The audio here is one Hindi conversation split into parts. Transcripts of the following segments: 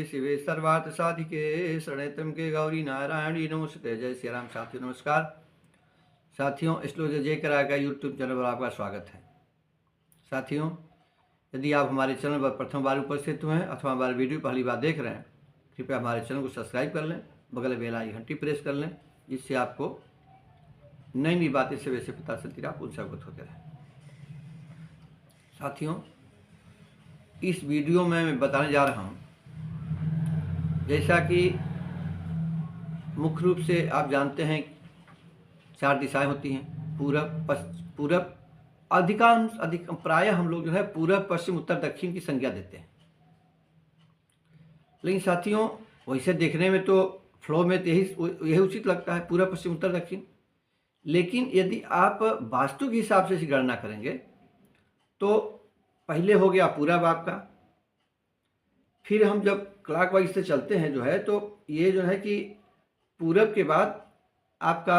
शिवे सर्वार्थ साधिके शरण्ये त्र्यंबके गौरी नारायणी नमोस्तुते। जय श्री राम। साथियों नमस्कार। साथियों, एस्ट्रोलॉजर जय करार का यूट्यूब चैनल पर आपका स्वागत है। साथियों, यदि आप हमारे चैनल पर प्रथम बार उपस्थित हुए हैं अथवा हमारे वीडियो पहली बार देख रहे हैं, कृपया हमारे चैनल को सब्सक्राइब कर लें, बगल में बेल आइकन घंटी प्रेस कर लें, जिससे आपको नई नई बातें से वैसे पता चलती रहे, आप उनसे अवगत होते रहें। साथियों, इस वीडियो में मैं बताने जा रहा हूँ, जैसा कि मुख्य रूप से आप जानते हैं 4 दिशाएं होती हैं, पूरब अधिक प्रायः हम लोग जो है पूरब, पश्चिम, उत्तर, दक्षिण की संज्ञा देते हैं। लेकिन साथियों, वैसे देखने में तो फ्लो में तो यही उचित लगता है, पूरब, पश्चिम, उत्तर, दक्षिण। लेकिन यदि आप वास्तु के हिसाब से इसी गणना करेंगे तो पहले हो गया पूरब आपका, फिर हम जब क्लॉकवाइज से चलते हैं जो है, तो ये जो है कि पूरब के बाद आपका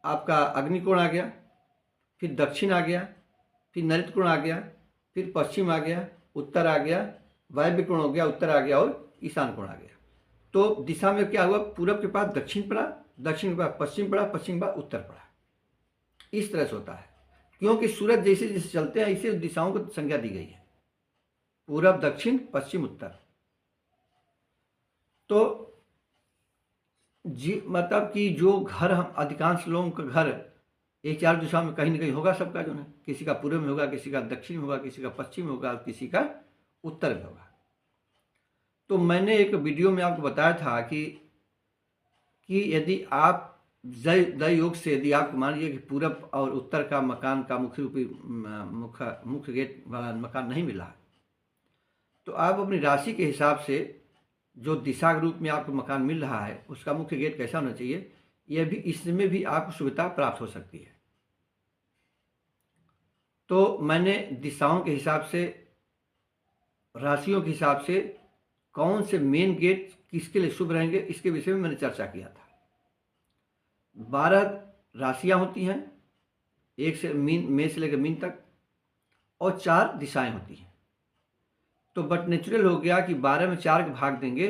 अग्निकोण आ गया, फिर दक्षिण आ गया, फिर नैऋत्य कोण आ गया, फिर पश्चिम आ गया, उत्तर आ गया, वायव्य कोण हो गया, उत्तर आ गया, और ईशान कोण आ गया। तो दिशा में क्या हुआ, पूरब के पास दक्षिण पड़ा, दक्षिण के पास पश्चिम पड़ा, पश्चिम के बाद उत्तर पड़ा। इस तरह से होता है, क्योंकि सूरज जैसे जैसे चलते हैं इसे दिशाओं को संज्ञा दी गई है, पूरब, दक्षिण, पश्चिम, उत्तर। तो मतलब कि जो घर, हम अधिकांश लोगों का घर एक 4 दिशा में कहीं ना कहीं होगा, सबका जो है, किसी का पूर्व में होगा, किसी का दक्षिण में होगा, किसी का पश्चिम में होगा, किसी का उत्तर में होगा। तो मैंने एक वीडियो में आपको बताया था कि यदि आप दय योग से यदि आप मान लीजिए कि पूरब और उत्तर का मकान का मुख्य गेट वाला मकान नहीं मिला, तो आप अपनी राशि के हिसाब से जो दिशा के रूप में आपको मकान मिल रहा है उसका मुख्य गेट कैसा होना चाहिए, यह भी, इसमें भी आपको सुविधा प्राप्त हो सकती है। तो मैंने दिशाओं के हिसाब से, राशियों के हिसाब से कौन से मेन गेट किसके लिए शुभ रहेंगे, इसके विषय में मैंने चर्चा किया था। 12 राशियां होती हैं, एक से मेष से लेकर मीन तक, और 4 दिशाएं होती हैं। तो बट नेचुरल हो गया कि 12 में 4 का भाग देंगे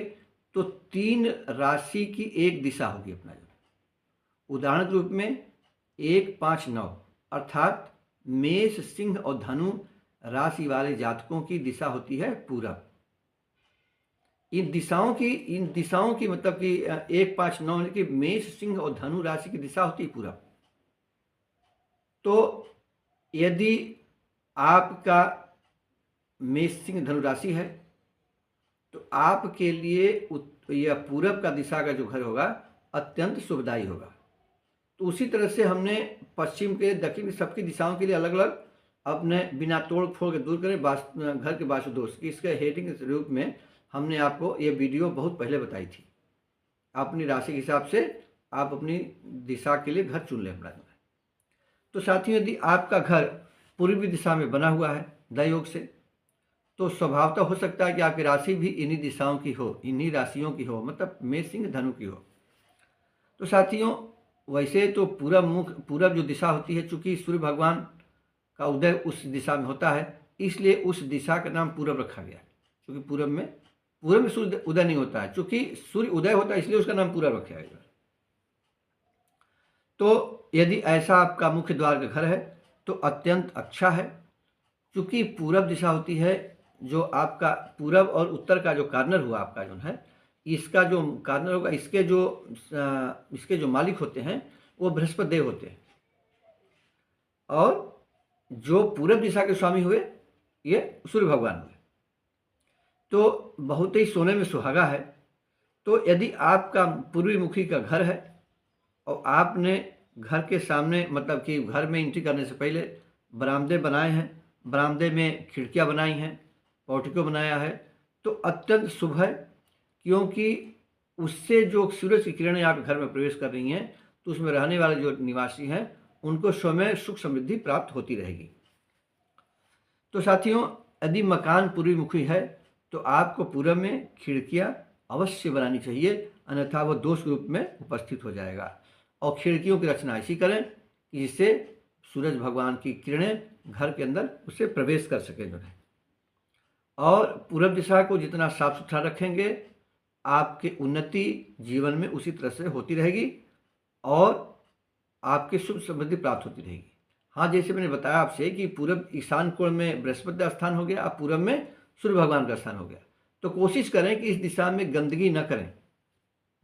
तो 3 राशि की एक दिशा होगी अपना। उदाहरण के रूप में 1, 5, 9 अर्थात मेष, सिंह और धनु राशि वाले जातकों की दिशा होती है पूरब। इन दिशाओं की मतलब कि 1, 5, 9 की मेष, सिंह और धनु राशि की दिशा होती है पूरब। तो यदि आपका मेष, सिंह, धनु राशि है तो आपके लिए यह पूरब का दिशा का जो घर होगा अत्यंत शुभदायी होगा। तो उसी तरह से हमने पश्चिम के, दक्षिण की, सबकी दिशाओं के लिए अलग अलग अपने बिना तोड़ फोड़ के दूर करें घर के वास्तु दोष की, इसके हेडिंग के रूप में हमने आपको ये वीडियो बहुत पहले बताई थी। अपनी राशि के हिसाब से आप अपनी दिशा के लिए घर चुन लें अपना। तो साथियों, यदि आपका घर पूर्वी दिशा में बना हुआ है दयोग से, तो स्वभावतः हो सकता है कि आपकी राशि भी इन्हीं दिशाओं की हो, इन्हीं राशियों की हो, मतलब मेष, सिंह, धनु की हो। तो साथियों, वैसे तो पूरब जो दिशा होती है, चूंकि सूर्य भगवान का उदय उस दिशा में होता है, इसलिए उस दिशा का नाम पूरब रखा गया। क्योंकि पूरब में सूर्य उदय नहीं होता है, चूंकि सूर्य उदय होता है इसलिए उसका नाम पूरब रखा गया। तो यदि ऐसा आपका मुख्य द्वार का घर है तो अत्यंत अच्छा है, क्योंकि पूरब दिशा होती है, जो आपका पूरब और उत्तर का जो कार्नर हुआ आपका जो है, इसका जो कार्नर होगा, इसके जो मालिक होते हैं वो बृहस्पति देव होते हैं, और जो पूरब दिशा के स्वामी हुए ये सूर्य भगवान हुए। तो बहुत ही सोने में सुहागा है। तो यदि आपका पूर्वी मुखी का घर है और आपने घर के सामने, मतलब कि घर में एंट्री करने से पहले बरामदे बनाए हैं, बरामदे में खिड़कियां बनाई हैं, पोर्टिको बनाया है, तो अत्यंत शुभ है, क्योंकि उससे जो सूरज की किरणें आपके घर में प्रवेश कर रही हैं, तो उसमें रहने वाले जो निवासी हैं उनको स्वयं सुख समृद्धि प्राप्त होती रहेगी। तो साथियों, यदि मकान पूर्वी मुखी है तो आपको पूरब में खिड़कियां अवश्य बनानी चाहिए, अन्यथा वो दोष रूप में उपस्थित हो जाएगा। और खिड़कियों की रचना ऐसी करें कि जिससे सूरज भगवान की किरणें घर के अंदर उससे प्रवेश कर सके जो है। और पूरब दिशा को जितना साफ सुथरा रखेंगे, आपकी उन्नति जीवन में उसी तरह से होती रहेगी और आपकी सुख समृद्धि प्राप्त होती रहेगी। हाँ, जैसे मैंने बताया आपसे कि पूरब ईशान कोण में बृहस्पति का स्थान हो गया, अब पूरब में सूर्य भगवान का स्थान हो गया। तो कोशिश करें कि इस दिशा में गंदगी न करें,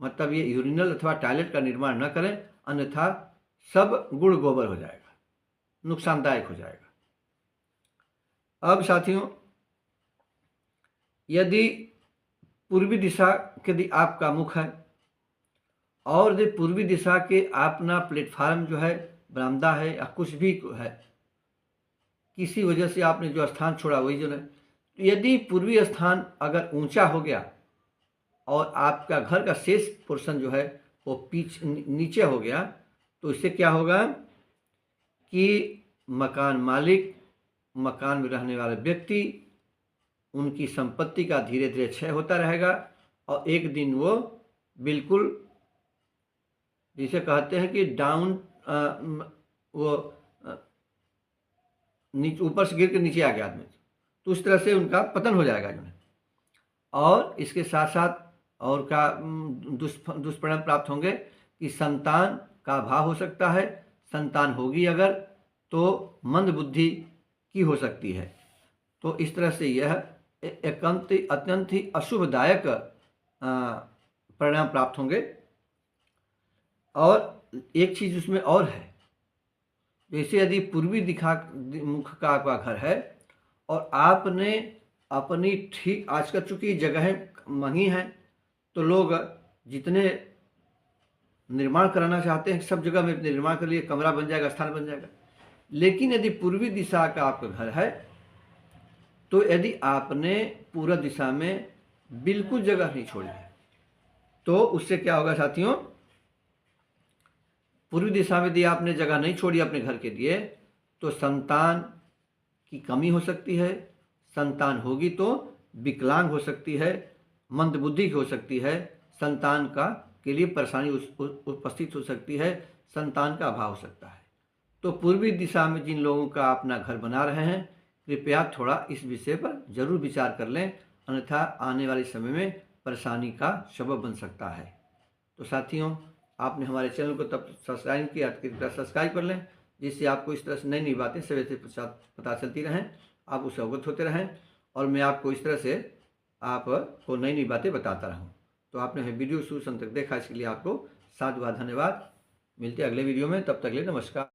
मतलब ये यूरिनल अथवा टॉयलेट का निर्माण न करें, अन्यथा सब गुड़ गोबर हो जाएगा, नुकसानदायक हो जाएगा। अब साथियों, यदि पूर्वी दिशा यदि आपका मुख है और यदि पूर्वी दिशा के अपना प्लेटफार्म जो है, बरामदा है या कुछ भी है, किसी वजह से आपने जो स्थान छोड़ा वही जो है, तो यदि पूर्वी स्थान अगर ऊंचा हो गया और आपका घर का शेष पोर्शन जो है वो नीचे हो गया, तो इससे क्या होगा कि मकान मालिक, मकान में रहने वाले व्यक्ति, उनकी संपत्ति का धीरे धीरे क्षय होता रहेगा और एक दिन वो बिल्कुल जिसे कहते हैं कि डाउन, वो नीचे ऊपर से गिर के नीचे आ गया आदमी, तो उस तरह से उनका पतन हो जाएगा जो है। और इसके साथ साथ और क्या दुष्परिणाम प्राप्त होंगे कि संतान का अभाव हो सकता है, संतान होगी अगर तो मंद बुद्धि की हो सकती है। तो इस तरह से यह अत्यंत ही अशुभदायक परिणाम प्राप्त होंगे। और एक चीज़ उसमें और है, जैसे यदि पूर्वी दिशा मुख का आपका घर है और आपने अपनी ठीक आजकल चूँकि जगहें महंगी हैं, तो लोग जितने निर्माण कराना चाहते हैं सब जगह में निर्माण कर लिए, कमरा बन जाएगा, स्थान बन जाएगा। लेकिन यदि पूर्वी दिशा का आपका घर है तो यदि आपने पूर्व दिशा में बिल्कुल जगह नहीं छोड़ी है, तो उससे क्या होगा साथियों, पूर्वी दिशा में यदि आपने जगह नहीं छोड़ी अपने घर के लिए, तो संतान की कमी हो सकती है, संतान होगी तो विकलांग हो सकती है, मंदबुद्धि हो सकती है, संतान का के लिए परेशानी उपस्थित हो सकती है, संतान का अभाव हो सकता है। तो पूर्वी दिशा में जिन लोगों का अपना घर बना रहे हैं, कृपया थोड़ा इस विषय पर जरूर विचार कर लें, अन्यथा आने वाले समय में परेशानी का सबब बन सकता है। तो साथियों, आपने हमारे चैनल को तब सब्सक्राइब किया, कृपया सब्सक्राइब कर लें, जिससे आपको इस तरह से नई नई बातें समय से पता चलती रहें, आप उससे अवगत होते रहें और मैं आपको इस तरह से आपको नई नई बातें बताता रहूं। तो आपने वीडियो शुरू से अंत तक देखा, इसके लिए आपको साधुवाद धन्यवाद। मिलते हैं अगले वीडियो में, तब तक के लिए नमस्कार।